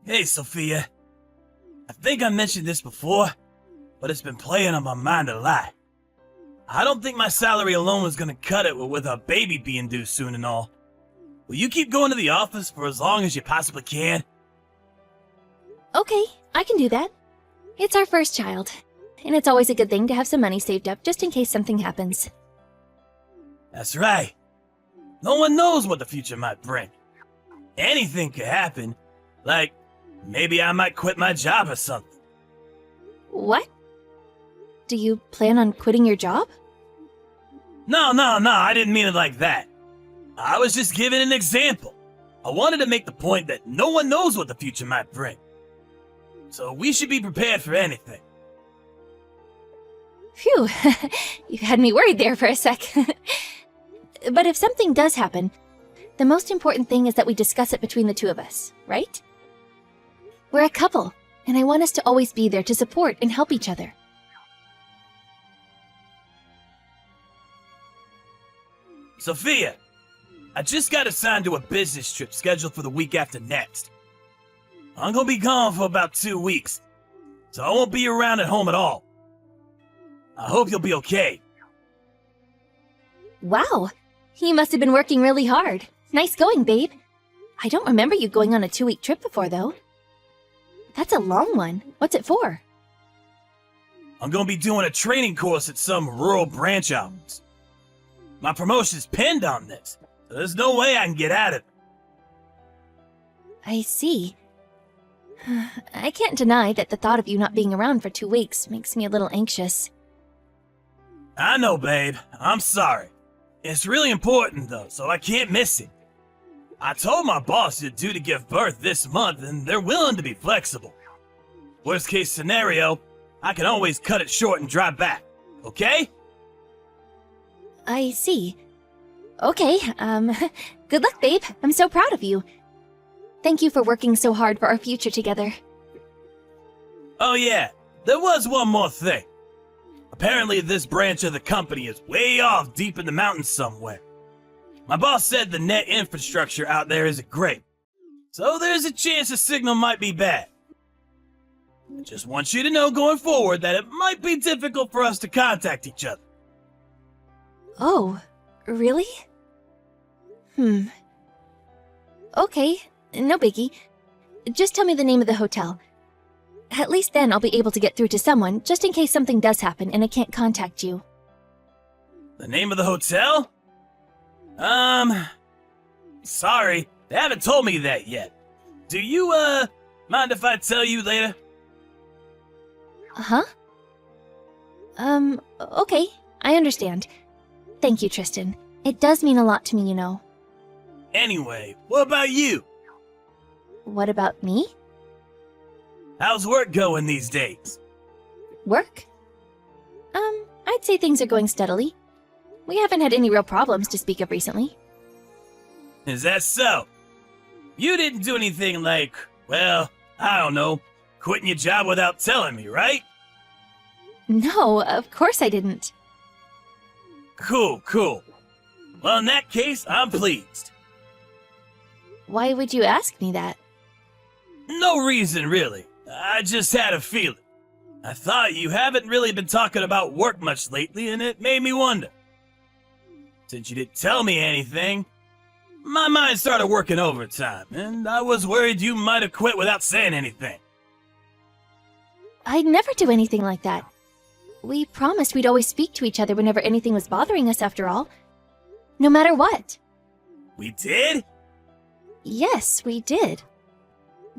Hey, Sophia. I think I mentioned this before, but it's been playing on my mind a lot. I don't think my salary alone is gonna cut it with a baby being due soon and all. Will you keep going to the office for as long as you possibly can? Okay, I can do that. It's our first child, and it's always a good thing to have some money saved up just in case something happens. That's right. No one knows what the future might bring. Anything could happen, like maybe I might quit my job or something. What? Do you plan on quitting your job? No, I didn't mean it like that. I was just giving an example. I wanted to make the point that no one knows what the future might bring. So we should be prepared for anything. Phew, you had me worried there for a sec. But if something does happen, the most important thing is that we discuss it between the two of us, right? We're a couple, and I want us to always be there to support and help each other. Sophia, I just got assigned to a business trip scheduled for the week after next. I'm gonna be gone for about 2 weeks, so I won't be around at home at all. I hope you'll be okay. Wow, you must have been working really hard. Nice going, babe. I don't remember you going on a 2-week trip before, though. That's a long one. What's it for? I'm gonna be doing a training course at some rural branch office. My promotion's pinned on this, so there's no way I can get out of it. I see. I can't deny that the thought of you not being around for 2 weeks makes me a little anxious. I know, babe. I'm sorry. It's really important, though, so I can't miss it. I told my boss you're due to give birth this month, and they're willing to be flexible. Worst case scenario, I can always cut it short and drive back, okay? I see. Okay, good luck, babe. I'm so proud of you. Thank you for working so hard for our future together. Oh yeah, there was one more thing. Apparently this branch of the company is way off deep in the mountains somewhere. My boss said the net infrastructure out there isn't great, so there's a chance the signal might be bad. I just want you to know going forward that it might be difficult for us to contact each other. Oh, really? Okay, no biggie. Just tell me the name of the hotel. At least then I'll be able to get through to someone, just in case something does happen and I can't contact you. The name of the hotel? Sorry, they haven't told me that yet. Do you, mind if I tell you later? Huh? Okay, I understand. Thank you, Tristan. It does mean a lot to me, you know. Anyway, what about you? What about me? How's work going these days? Work? I'd say things are going steadily. We haven't had any real problems to speak of recently. Is that so? You didn't do anything like, well, I don't know, quitting your job without telling me, right? No, of course I didn't. Cool. Well, in that case, I'm pleased. Why would you ask me that? No reason, really. I just had a feeling. I thought you haven't really been talking about work much lately, and it made me wonder. Since you didn't tell me anything, my mind started working overtime, and I was worried you might have quit without saying anything. I'd never do anything like that. We promised we'd always speak to each other whenever anything was bothering us, after all. No matter what. We did? Yes, we did.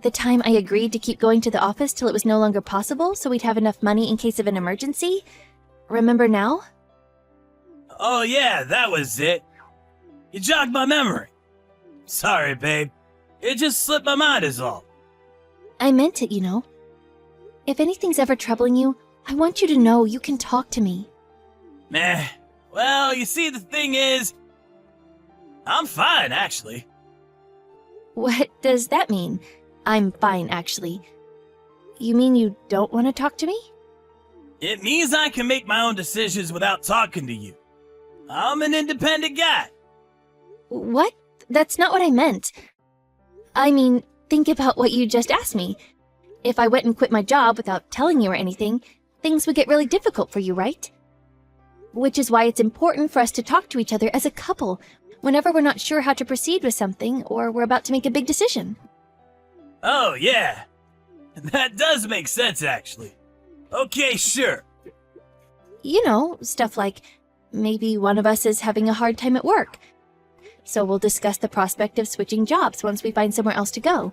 The time I agreed to keep going to the office till it was no longer possible so we'd have enough money in case of an emergency. Remember now? Oh yeah, that was it. You jogged my memory. Sorry, babe. It just slipped my mind is all. I meant it, you know. If anything's ever troubling you, I want you to know you can talk to me. Meh. Well, you see, the thing is, I'm fine, actually. What does that mean? I'm fine, actually. You mean you don't want to talk to me? It means I can make my own decisions without talking to you. I'm an independent guy. What? That's not what I meant. I mean, think about what you just asked me. If I went and quit my job without telling you or anything, things would get really difficult for you, right? Which is why it's important for us to talk to each other as a couple whenever we're not sure how to proceed with something or we're about to make a big decision. Oh, yeah. That does make sense, actually. Okay, sure. You know, stuff like maybe one of us is having a hard time at work. So we'll discuss the prospect of switching jobs once we find somewhere else to go.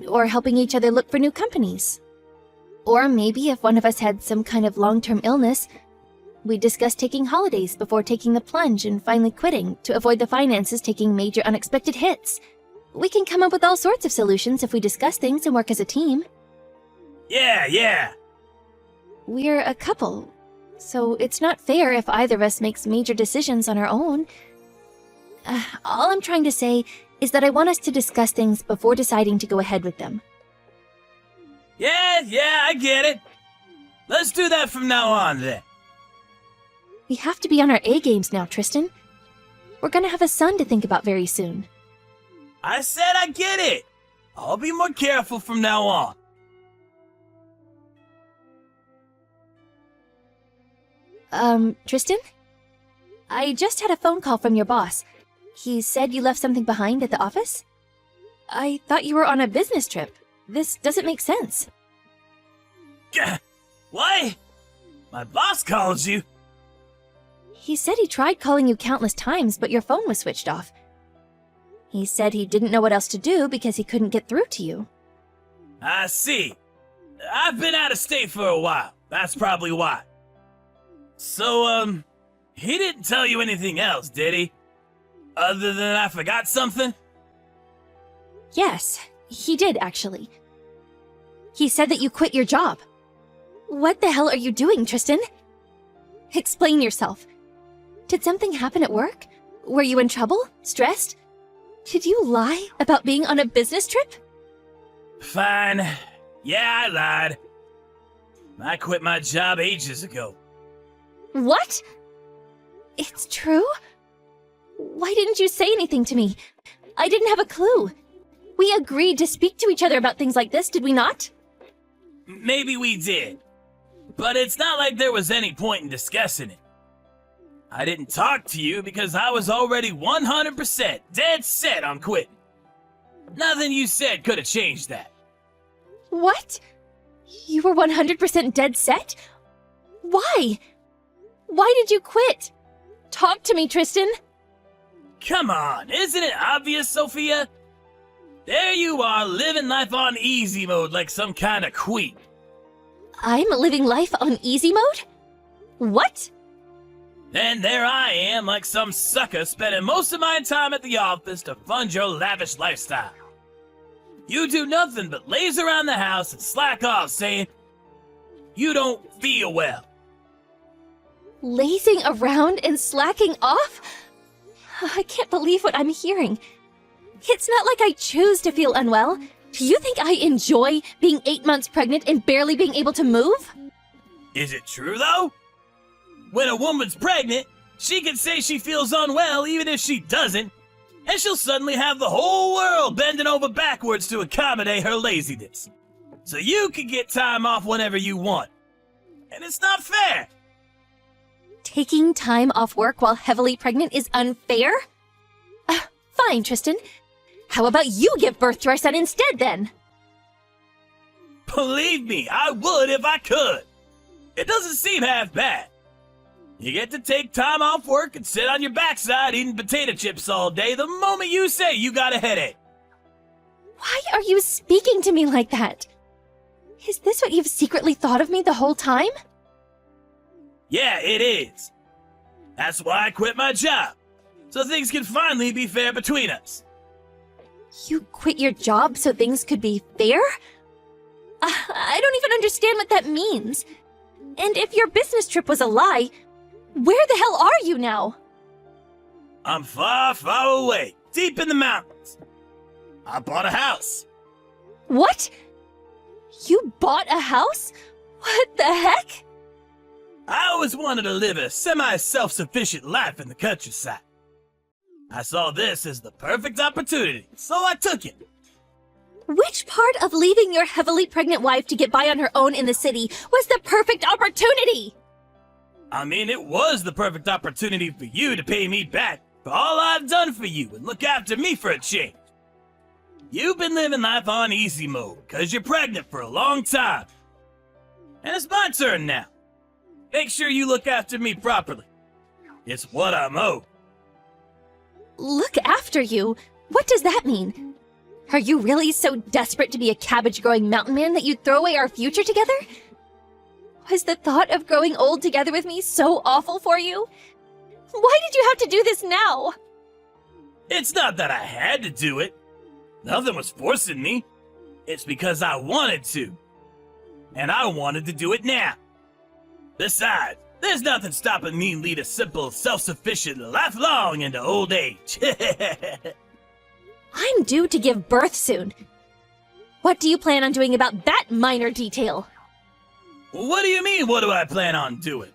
Or helping each other look for new companies. Or maybe if one of us had some kind of long-term illness, we'd discuss taking holidays before taking the plunge and finally quitting to avoid the finances taking major unexpected hits. We can come up with all sorts of solutions if we discuss things and work as a team. Yeah. We're a couple, so it's not fair if either of us makes major decisions on our own. All I'm trying to say is that I want us to discuss things before deciding to go ahead with them. Yeah, I get it. Let's do that from now on, then. We have to be on our A-games now, Tristan. We're gonna have a son to think about very soon. I said I get it. I'll be more careful from now on. Tristan? I just had a phone call from your boss. He said you left something behind at the office? I thought you were on a business trip. This doesn't make sense. What? My boss called you? He said he tried calling you countless times, but your phone was switched off. He said he didn't know what else to do because he couldn't get through to you. I see. I've been out of state for a while. That's probably why. So, he didn't tell you anything else, did he? Other than I forgot something? Yes, he did, actually. He said that you quit your job. What the hell are you doing, Tristan? Explain yourself. Did something happen at work? Were you in trouble? Stressed? Did you lie about being on a business trip? Fine. Yeah, I lied. I quit my job ages ago. What? It's true? Why didn't you say anything to me? I didn't have a clue. We agreed to speak to each other about things like this, did we not? Maybe we did. But it's not like there was any point in discussing it. I didn't talk to you because I was already 100% dead set on quitting. Nothing you said could have changed that. What? You were 100% dead set? Why? Why did you quit? Talk to me, Tristan. Come on, isn't it obvious, Sophia? There you are, living life on easy mode like some kind of queen. I'm living life on easy mode? What? Then there I am, like some sucker, spending most of my time at the office to fund your lavish lifestyle. You do nothing but laze around the house and slack off, saying you don't feel well. Lazing around and slacking off? I can't believe what I'm hearing. It's not like I choose to feel unwell. Do you think I enjoy being 8 months pregnant and barely being able to move? Is it true, though? When a woman's pregnant, she can say she feels unwell even if she doesn't, and she'll suddenly have the whole world bending over backwards to accommodate her laziness. So you can get time off whenever you want. And it's not fair. Taking time off work while heavily pregnant is unfair? Fine, Tristan. How about you give birth to our son instead, then? Believe me, I would if I could. It doesn't seem half bad. You get to take time off work and sit on your backside eating potato chips all day the moment you say you got a headache. Why are you speaking to me like that? Is this what you've secretly thought of me the whole time? Yeah, it is. That's why I quit my job, so things can finally be fair between us. You quit your job so things could be fair? I don't even understand what that means. And if your business trip was a lie, where the hell are you now? I'm far, far away, deep in the mountains. I bought a house. What? You bought a house? What the heck? I always wanted to live a semi-self-sufficient life in the countryside. I saw this as the perfect opportunity, so I took it. Which part of leaving your heavily pregnant wife to get by on her own in the city was the perfect opportunity? I mean, it was the perfect opportunity for you to pay me back for all I've done for you and look after me for a change. You've been living life on easy mode because you're pregnant for a long time. And it's my turn now. Make sure you look after me properly. It's what I'm owed. Look after you? What does that mean? Are you really so desperate to be a cabbage-growing mountain man that you'd throw away our future together? Was the thought of growing old together with me so awful for you? Why did you have to do this now? It's not that I had to do it. Nothing was forcing me. It's because I wanted to. And I wanted to do it now. Besides, there's nothing stopping me lead a simple, self-sufficient life long into old age. I'm due to give birth soon. What do you plan on doing about that minor detail? What do you mean, what do I plan on doing?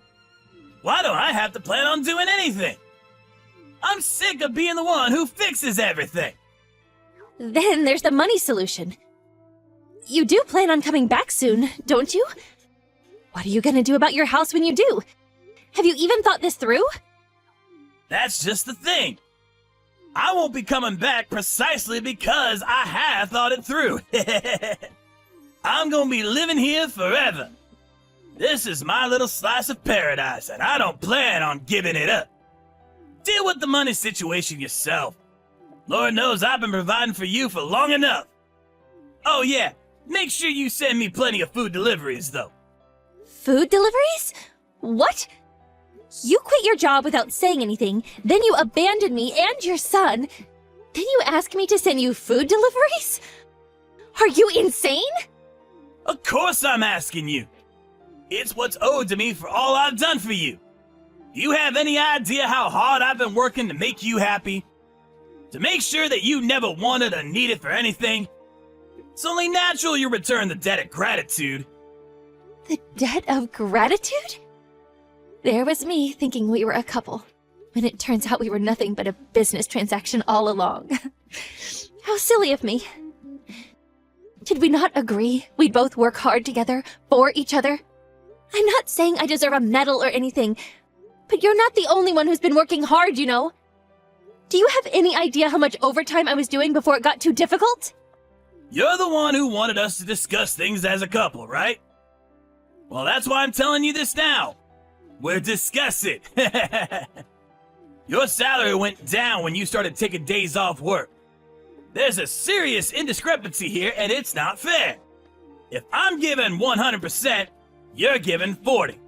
Why don't I have to plan on doing anything? I'm sick of being the one who fixes everything. Then there's the money solution. You do plan on coming back soon, don't you? What are you gonna do about your house when you do? Have you even thought this through? That's just the thing. I won't be coming back precisely because I have thought it through. I'm gonna be living here forever. This is my little slice of paradise, and I don't plan on giving it up. Deal with the money situation yourself. Lord knows I've been providing for you for long enough. Oh yeah, make sure you send me plenty of food deliveries, though. Food deliveries? What? You quit your job without saying anything, then you abandoned me and your son. Then you ask me to send you food deliveries? Are you insane? Of course I'm asking you. It's what's owed to me for all I've done for you. Do you have any idea how hard I've been working to make you happy? To make sure that you never wanted or needed for anything? It's only natural you return the debt of gratitude. The debt of gratitude? There was me thinking we were a couple, when it turns out we were nothing but a business transaction all along. How silly of me. Did we not agree we'd both work hard together for each other? I'm not saying I deserve a medal or anything, but you're not the only one who's been working hard, you know. Do you have any idea how much overtime I was doing before it got too difficult? You're the one who wanted us to discuss things as a couple, right? Well, that's why I'm telling you this now. We're discussing. Your salary went down when you started taking days off work. There's a serious indiscrepancy here, and it's not fair. If I'm giving 100%, you're giving 40.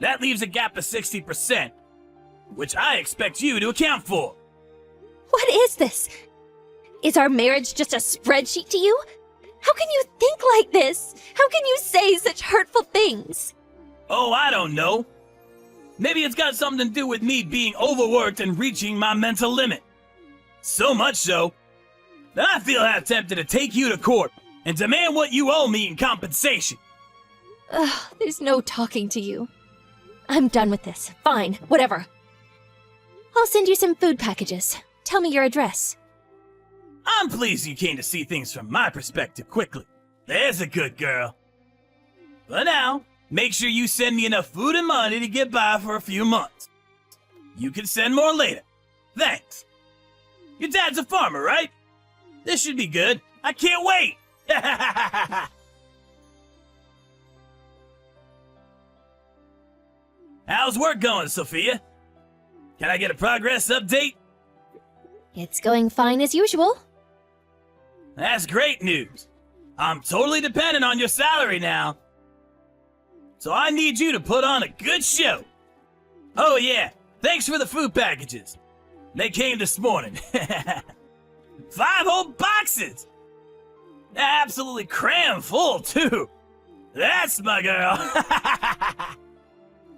That leaves a gap of 60%, which I expect you to account for. What is this? Is our marriage just a spreadsheet to you? How can you think like this? How can you say such hurtful things? Oh, I don't know. Maybe it's got something to do with me being overworked and reaching my mental limit. So much so that I feel half tempted to take you to court and demand what you owe me in compensation. Ugh, there's no talking to you. I'm done with this. Fine, whatever. I'll send you some food packages. Tell me your address. I'm pleased you came to see things from my perspective quickly. There's a good girl. But now, make sure you send me enough food and money to get by for a few months. You can send more later. Thanks. Your dad's a farmer, right? This should be good. I can't wait. How's work going, Sophia? Can I get a progress update? It's going fine as usual. That's great news. I'm totally dependent on your salary now. So I need you to put on a good show. Oh yeah, thanks for the food packages. They came this morning. 5 whole boxes! Absolutely cram full, too. That's my girl.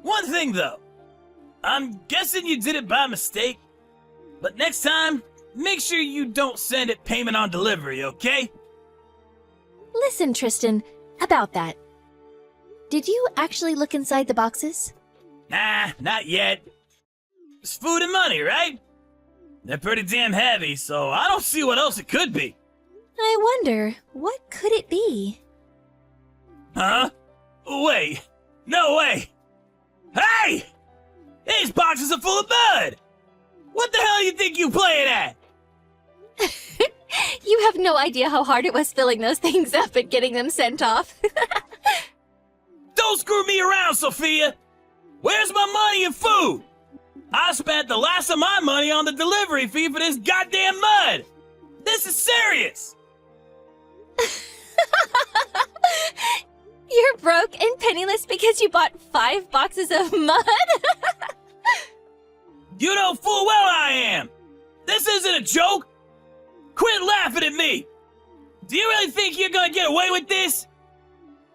One thing, though. I'm guessing you did it by mistake. But next time, make sure you don't send it payment on delivery, okay? Listen, Tristan, about that. Did you actually look inside the boxes? Nah, not yet. It's food and money, right? They're pretty damn heavy, so I don't see what else it could be. I wonder, what could it be? Huh? Wait. No way. Hey! These boxes are full of mud! What the hell do you think you playing at? You have no idea how hard it was filling those things up and getting them sent off. Don't screw me around, Sophia! Where's my money and food? I spent the last of my money on the delivery fee for this goddamn mud! This is serious! You're broke and penniless because you bought 5 boxes of mud? You know full well I am! This isn't a joke! Quit laughing at me! Do you really think you're gonna get away with this?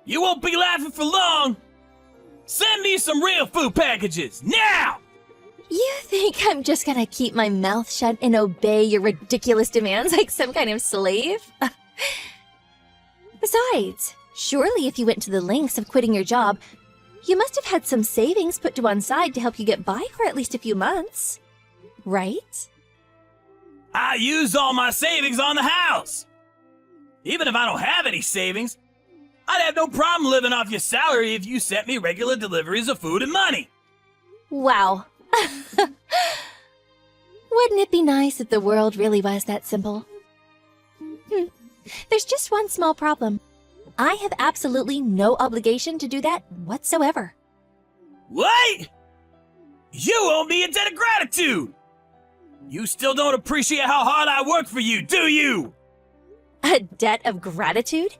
You won't be laughing for long! Send me some real food packages, now! You think I'm just gonna keep my mouth shut and obey your ridiculous demands like some kind of slave? Besides, surely if you went to the lengths of quitting your job, you must have had some savings put to one side to help you get by for at least a few months. Right? I used all my savings on the house! Even if I don't have any savings, I'd have no problem living off your salary if you sent me regular deliveries of food and money. Wow. Wouldn't it be nice if the world really was that simple? There's just one small problem. I have absolutely no obligation to do that whatsoever. What? You owe me a debt of gratitude! You still don't appreciate how hard I work for you, do you? A debt of gratitude?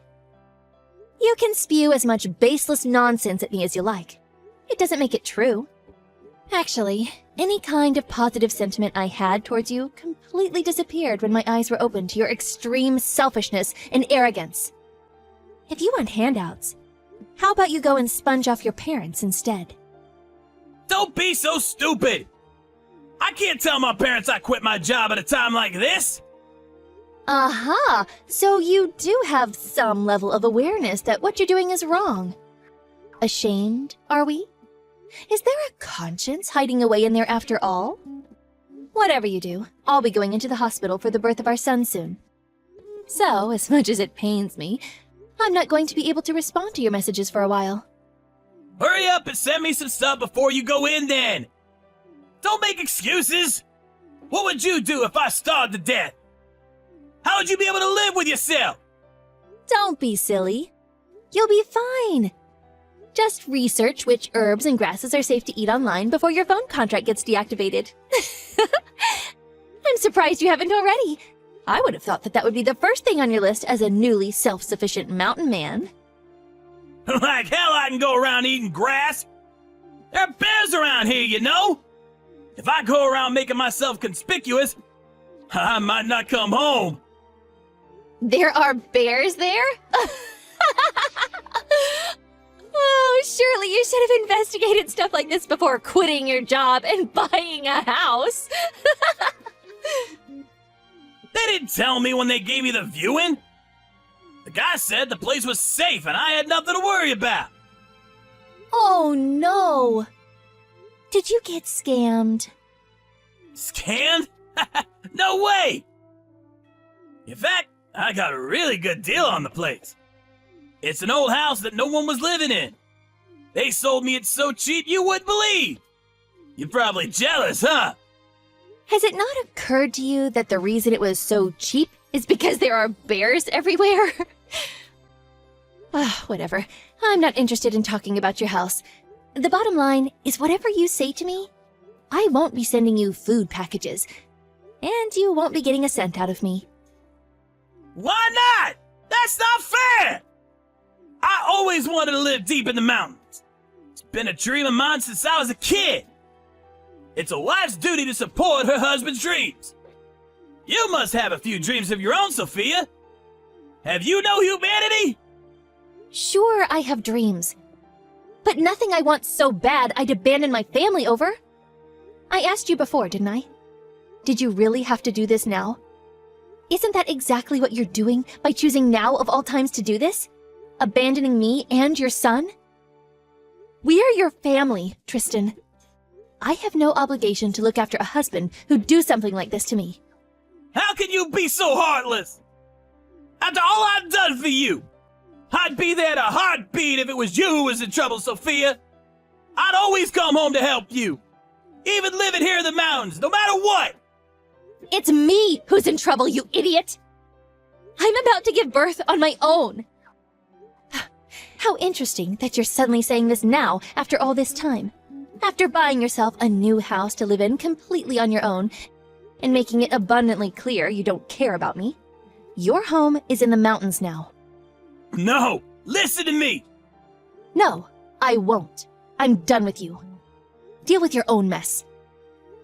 You can spew as much baseless nonsense at me as you like. It doesn't make it true. Actually, any kind of positive sentiment I had towards you completely disappeared when my eyes were opened to your extreme selfishness and arrogance. If you want handouts, how about you go and sponge off your parents instead? Don't be so stupid! I can't tell my parents I quit my job at a time like this! Aha! So you do have some level of awareness that what you're doing is wrong. Ashamed, are we? Is there a conscience hiding away in there after all? Whatever you do, I'll be going into the hospital for the birth of our son soon. So, as much as it pains me, I'm not going to be able to respond to your messages for a while. Hurry up and send me some stuff before you go in then! Don't make excuses! What would you do if I starved to death? How would you be able to live with yourself? Don't be silly. You'll be fine. Just research which herbs and grasses are safe to eat online before your phone contract gets deactivated. I'm surprised you haven't already. I would have thought that would be the first thing on your list as a newly self-sufficient mountain man. Like hell I can go around eating grass. There are bears around here, you know? If I go around making myself conspicuous, I might not come home. There are bears there? Oh, surely you should have investigated stuff like this before quitting your job and buying a house. They didn't tell me when they gave me the viewing. The guy said the place was safe and I had nothing to worry about. Oh no. Did you get scammed? Scammed? No way! In fact, I got a really good deal on the place. It's an old house that no one was living in. They sold me it so cheap you wouldn't believe. You're probably jealous, huh? Has it not occurred to you that the reason it was so cheap is because there are bears everywhere? Whatever. I'm not interested in talking about your house. The bottom line is whatever you say to me, I won't be sending you food packages. And you won't be getting a cent out of me. Why not? That's not fair! I always wanted to live deep in the mountains. It's been a dream of mine since I was a kid. It's a wife's duty to support her husband's dreams. You must have a few dreams of your own, Sophia. Have you no humanity? Sure, I have dreams. But nothing I want so bad I'd abandon my family over. I asked you before, didn't I? Did you really have to do this now? Isn't that exactly what you're doing by choosing now of all times to do this? Abandoning me and your son? We're your family, Tristan. I have no obligation to look after a husband who'd do something like this to me. How can you be so heartless? After all I've done for you, I'd be there in a heartbeat if it was you who was in trouble, Sophia. I'd always come home to help you. Even living here in the mountains, no matter what. It's me who's in trouble, you idiot! I'm about to give birth on my own. How interesting that you're suddenly saying this now after all this time. After buying yourself a new house to live in completely on your own and making it abundantly clear you don't care about me. Your home is in the mountains now. No, listen to me. No, I won't. I'm done with you. Deal with your own mess.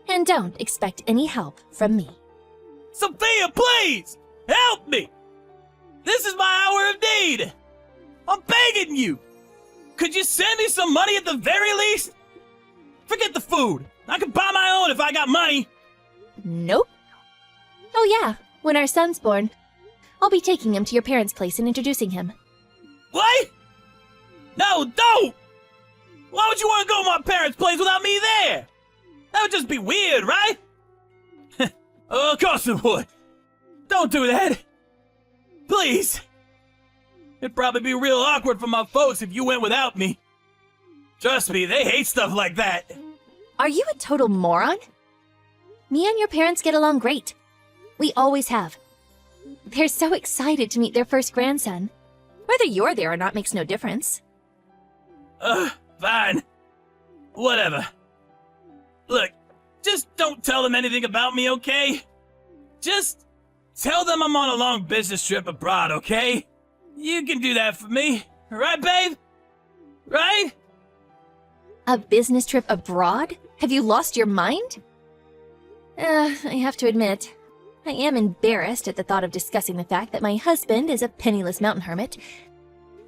And don't expect any help from me. Sophia, please! Help me! This is my hour of need! I'm begging you! Could you send me some money at the very least? Forget the food. I could buy my own if I got money. Nope. Oh yeah, when our son's born, I'll be taking him to your parents' place and introducing him. What? No, don't! Why would you want to go to my parents' place without me there? That would just be weird, right? Of course it would. Don't do that. Please. It'd probably be real awkward for my folks if you went without me. Trust me, they hate stuff like that. Are you a total moron? Me and your parents get along great. We always have. They're so excited to meet their first grandson. Whether you're there or not makes no difference. Fine. Whatever. Look, just don't tell them anything about me, okay? Just tell them I'm on a long business trip abroad, okay? You can do that for me, right, babe? Right? A business trip abroad? Have you lost your mind? I have to admit, I am embarrassed at the thought of discussing the fact that my husband is a penniless mountain hermit,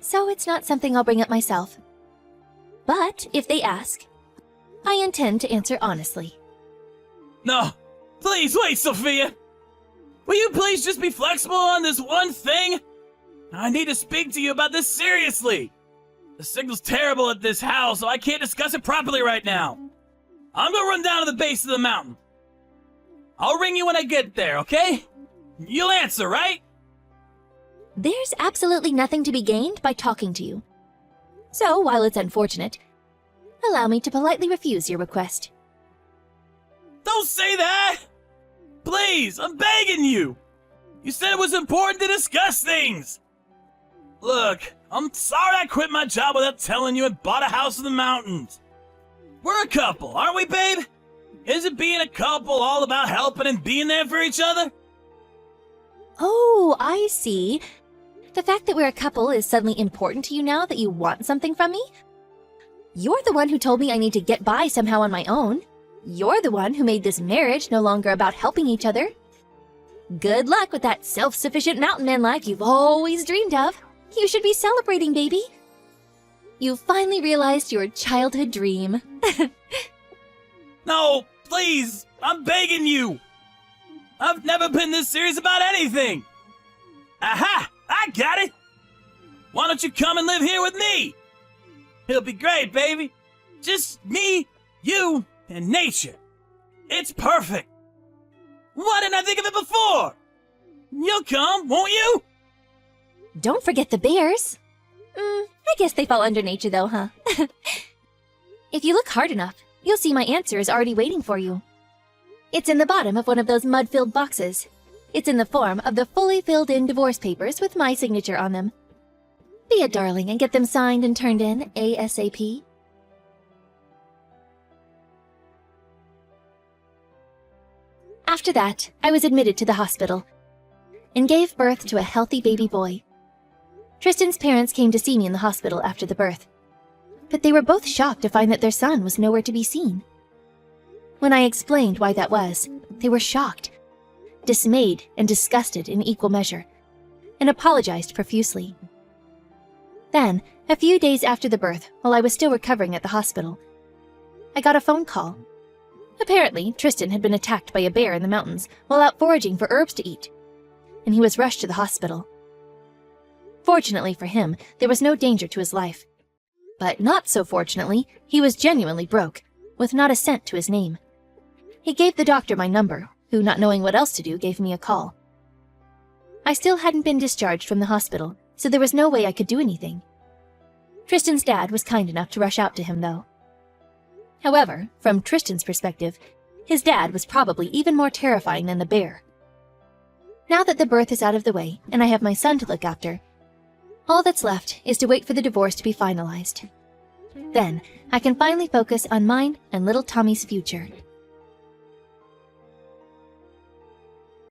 so it's not something I'll bring up myself. But if they ask, I intend to answer honestly. No, please wait, Sophia. Will you please just be flexible on this one thing? I need to speak to you about this seriously. The signal's terrible at this house, so I can't discuss it properly right now. I'm gonna run down to the base of the mountain. I'll ring you when I get there, okay? You'll answer, right? There's absolutely nothing to be gained by talking to you. So, while it's unfortunate, allow me to politely refuse your request. Don't say that! Please, I'm begging you! You said it was important to discuss things! Look, I'm sorry I quit my job without telling you and bought a house in the mountains. We're a couple, aren't we, babe? Isn't being a couple all about helping and being there for each other? Oh, I see. The fact that we're a couple is suddenly important to you now that you want something from me? You're the one who told me I need to get by somehow on my own. You're the one who made this marriage no longer about helping each other. Good luck with that self-sufficient mountain man life you've always dreamed of. You should be celebrating, baby. You finally realized your childhood dream. No, please, I'm begging you. I've never been this serious about anything. Aha, I got it. Why don't you come and live here with me? It'll be great, baby. Just me, you, and nature. It's perfect. Why didn't I think of it before? You'll come, won't you? Don't forget the bears. I guess they fall under nature though, huh? If you look hard enough, you'll see my answer is already waiting for you. It's in the bottom of one of those mud-filled boxes. It's in the form of the fully filled-in divorce papers with my signature on them. Be a darling and get them signed and turned in ASAP. After that, I was admitted to the hospital and gave birth to a healthy baby boy. Tristan's parents came to see me in the hospital after the birth, but they were both shocked to find that their son was nowhere to be seen. When I explained why that was, they were shocked, dismayed, and disgusted in equal measure, and apologized profusely. Then, a few days after the birth, while I was still recovering at the hospital, I got a phone call. Apparently, Tristan had been attacked by a bear in the mountains while out foraging for herbs to eat, and he was rushed to the hospital. Fortunately for him, there was no danger to his life. But not so fortunately, he was genuinely broke, with not a cent to his name. He gave the doctor my number, who, not knowing what else to do, gave me a call. I still hadn't been discharged from the hospital, so there was no way I could do anything. Tristan's dad was kind enough to rush out to him, though. However, from Tristan's perspective, his dad was probably even more terrifying than the bear. Now that the birth is out of the way, and I have my son to look after, all that's left is to wait for the divorce to be finalized. Then, I can finally focus on mine and little Tommy's future.